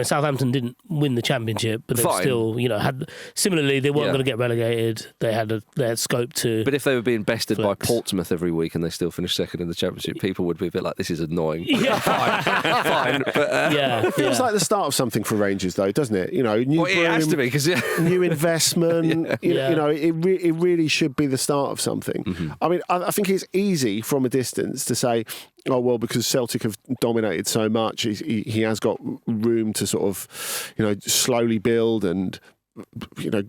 Southampton didn't win the Championship, but they still, had similarly they weren't going to get relegated. They had scope to. But if they were being bested flex. by Portsmouth every week and they still finished second in the Championship, people would be a bit like, "This is annoying." Yeah, fine. But, it feels like the start of something for Rangers, though, doesn't it? New it has to be because new investment. It really should be the start of something. Mm-hmm. I mean, I think it's easy from a distance to say, "Oh well," because Celtic have dominated so much, he has got room to sort of, slowly build and,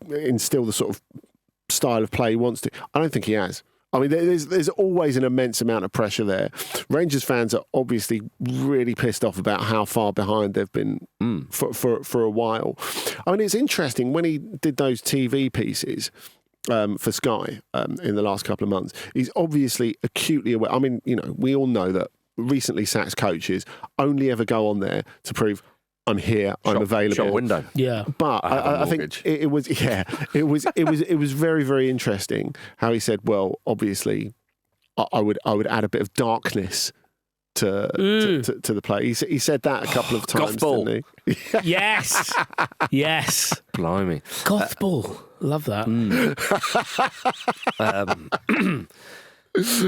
instill the sort of style of play he wants to. I don't think he has. I mean, there's always an immense amount of pressure there. Rangers fans are obviously really pissed off about how far behind they've been for a while. I mean, it's interesting when he did those TV pieces for Sky in the last couple of months. He's obviously acutely aware. I mean, we all know that recently sacked coaches only ever go on there to prove, "I'm here, I'm available." Shop window. Yeah. But I think it was very, very interesting how he said, "Well, obviously, I would add a bit of darkness to the play." He said that a couple of times, Gothball. didn't he? Yes. Yes. Blimey. Gothball. Love that.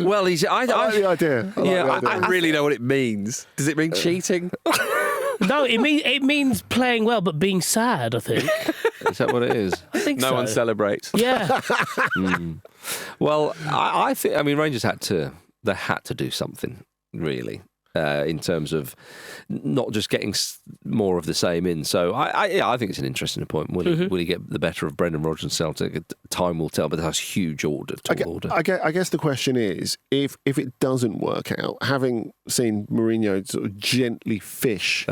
Well, I like the idea. I really know what it means. Does it mean cheating? No, it means playing well but being sad, I think. Is that what it is? I think No so. one celebrates. Yeah. Well, I think. I mean, Rangers had to do something really in terms of not just getting more of the same in. So I think it's an interesting appointment. Will he get the better of Brendan Rodgers and Celtic? Time will tell. But that's huge order. I guess the question is, if it doesn't work out, having seen Mourinho sort of gently fish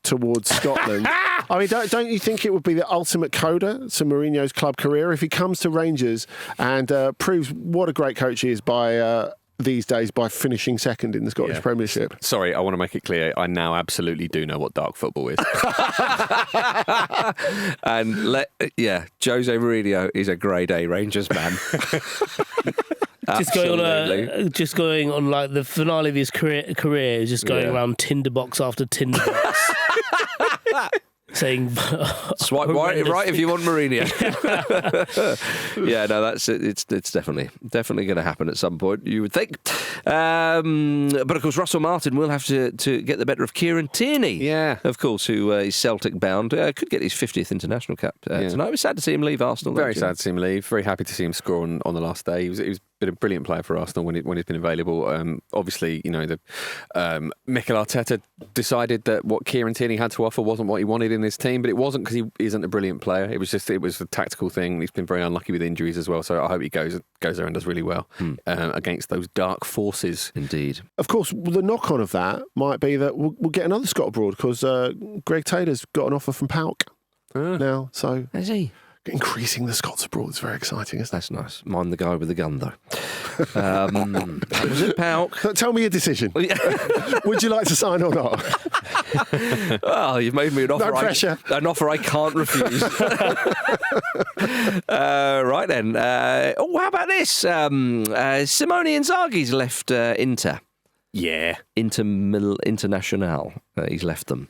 towards Scotland, I mean, don't you think it would be the ultimate coda to Mourinho's club career if he comes to Rangers and proves what a great coach he is by these days by finishing second in the Scottish Premiership? Sorry, I want to make it clear. I now absolutely do know what dark football is. And Jose Mourinho is a grade A Rangers man. Just going on like the finale of his career is just going around tinderbox after tinderbox. Saying swipe right if you want Mourinho. Yeah, no, that's it. It's definitely going to happen at some point, you would think. But of course, Russell Martin will have to get the better of Kieran Tierney. Yeah, of course, who is Celtic bound. Could get his 50th international cap tonight. It was sad to see him leave Arsenal. Very sad to see him leave. Very happy to see him score on the last day. He was been a brilliant player for Arsenal when he's been available. Obviously, Mikel Arteta decided that what Kieran Tierney had to offer wasn't what he wanted in his team, but it wasn't because he isn't a brilliant player. It was a tactical thing. He's been very unlucky with injuries as well, so I hope he goes there and does really well against those dark forces. Indeed. Of course, the knock-on of that might be that we'll get another Scot abroad because Greg Taylor's got an offer from PAOK now. So is he? Increasing the Scots abroad is very exciting, isn't it? That's nice. Mind the guy with the gun, though. Was it PAOK? Tell me your decision. Would you like to sign or not? Well, you've made me an offer. No pressure. An offer I can't refuse. Right then. How about this? Simone Inzaghi's left Inter. Yeah. International. He's left them.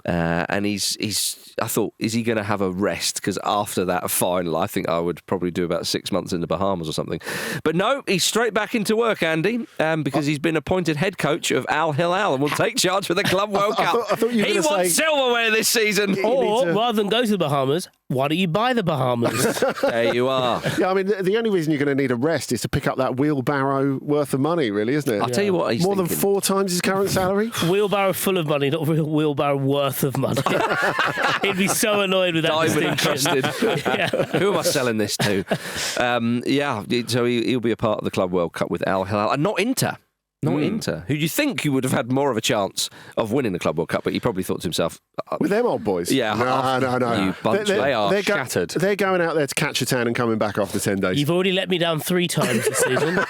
And I thought, is he going to have a rest? Because after that final, I think I would probably do about 6 months in the Bahamas or something. But no, he's straight back into work, Andy, because he's been appointed head coach of Al Hilal and will take charge of the Club World Cup. I thought you were he wants silverware this season. Or, rather than go to the Bahamas, why don't you buy the Bahamas? There you are. Yeah, I mean, the only reason you're going to need a rest is to pick up that wheelbarrow worth of money, really, isn't it? I'll tell you what he's More thinking. than 4 times his current salary? Wheelbarrow full of money, not wheelbarrow worth of money. He'd be so annoyed with that Diamond distinction. encrusted. Yeah. Who am I selling this to? So he'll be a part of the Club World Cup with Al Hilal and not Inter. Not Inter, who you think you would have had more of a chance of winning the Club World Cup, but he probably thought to himself... With them old boys? Yeah. No. You bunch, they are shattered. They're going out there to catch a tan and coming back after 10 days. You've already let me down 3 times this season.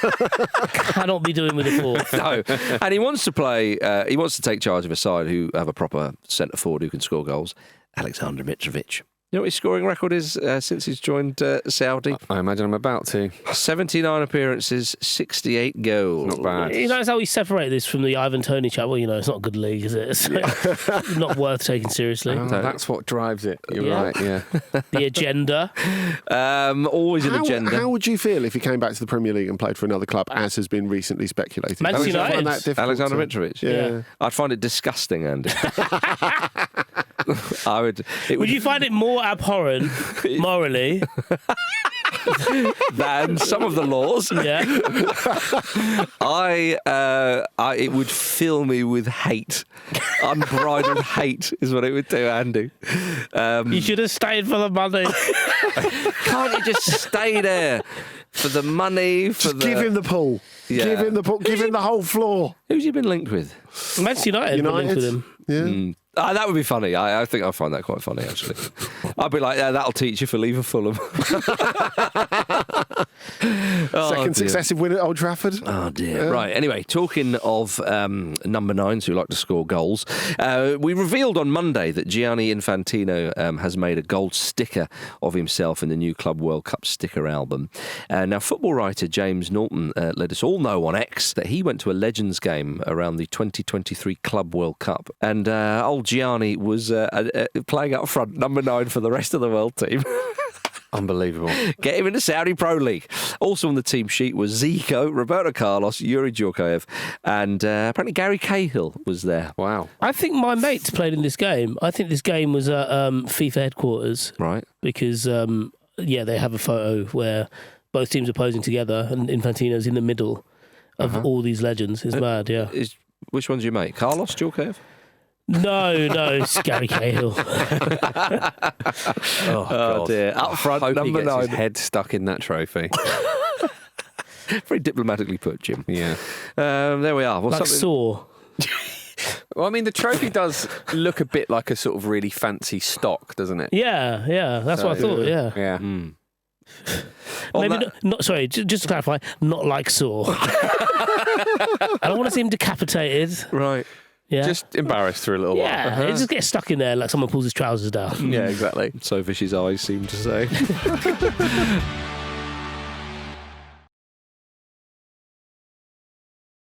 Cannot be doing with a 4th. No, and he wants to play. He wants to take charge of a side who have a proper centre forward who can score goals. Alexander Mitrovic. You know what his scoring record is since he's joined Saudi? I imagine I'm about to. 79 appearances, 68 goals. Not bad. You notice how we separate this from the Ivan Toney chat? Well, it's not a good league, is it? So, not worth taking seriously. Oh, that's what drives it. You're right, yeah. The agenda. Always an agenda. How would you feel if he came back to the Premier League and played for another club, as has been recently speculated? Manchester Would you find United. that difficult Alexander to- Mitrovic. Yeah. I'd find it disgusting, Andy. I would. Would you find it more abhorrent morally? Than some of the laws. Yeah. It would fill me with hate. Unbridled hate is what it would do, Andy. You should have stayed for the money. Can't you just stay there for the money? Give him the pool. Yeah. Give him the pool. Give him the whole floor. Who's you been linked with? Manchester United. Were linked with him. Yeah. That would be funny. I think I'd find that quite funny, actually. I'd be like, yeah, that'll teach you for leaving Fulham. Second successive win at Old Trafford. Oh, dear. Right, anyway, talking of number 9s who like to score goals, we revealed on Monday that Gianni Infantino has made a gold sticker of himself in the new Club World Cup sticker album. Now, football writer James Norton let us all know on X that he went to a Legends game around the 2023 Club World Cup, and old Gianni was playing up front, number 9 for the rest of the world team. Unbelievable. Get him in the Saudi Pro League. Also on the team sheet was Zico, Roberto Carlos, Yuri Djorkaeff, and apparently Gary Cahill was there. Wow. I think my mates played in this game. I think this game was at FIFA headquarters. Right. Because, they have a photo where both teams are posing together and Infantino's in the middle of all these legends. It's mad, yeah. Which one's your mate? Carlos Djorkaeff? No, it's Gary Cahill. Oh, dear. Up front, Hope number he gets 9. his head stuck in that trophy. Very diplomatically put, Jim. Yeah. There we are. Well, Like Saw. Well, I mean, the trophy does look a bit like a sort of really fancy stock, doesn't it? Yeah. That's what I thought, yeah. Yeah. Maybe not. Sorry, just to clarify, not like Saw. I don't want to see him decapitated. Right. Yeah. Just embarrassed for a little while. Yeah, it just gets stuck in there like someone pulls his trousers down. Yeah, exactly. So Fish's eyes seem to say.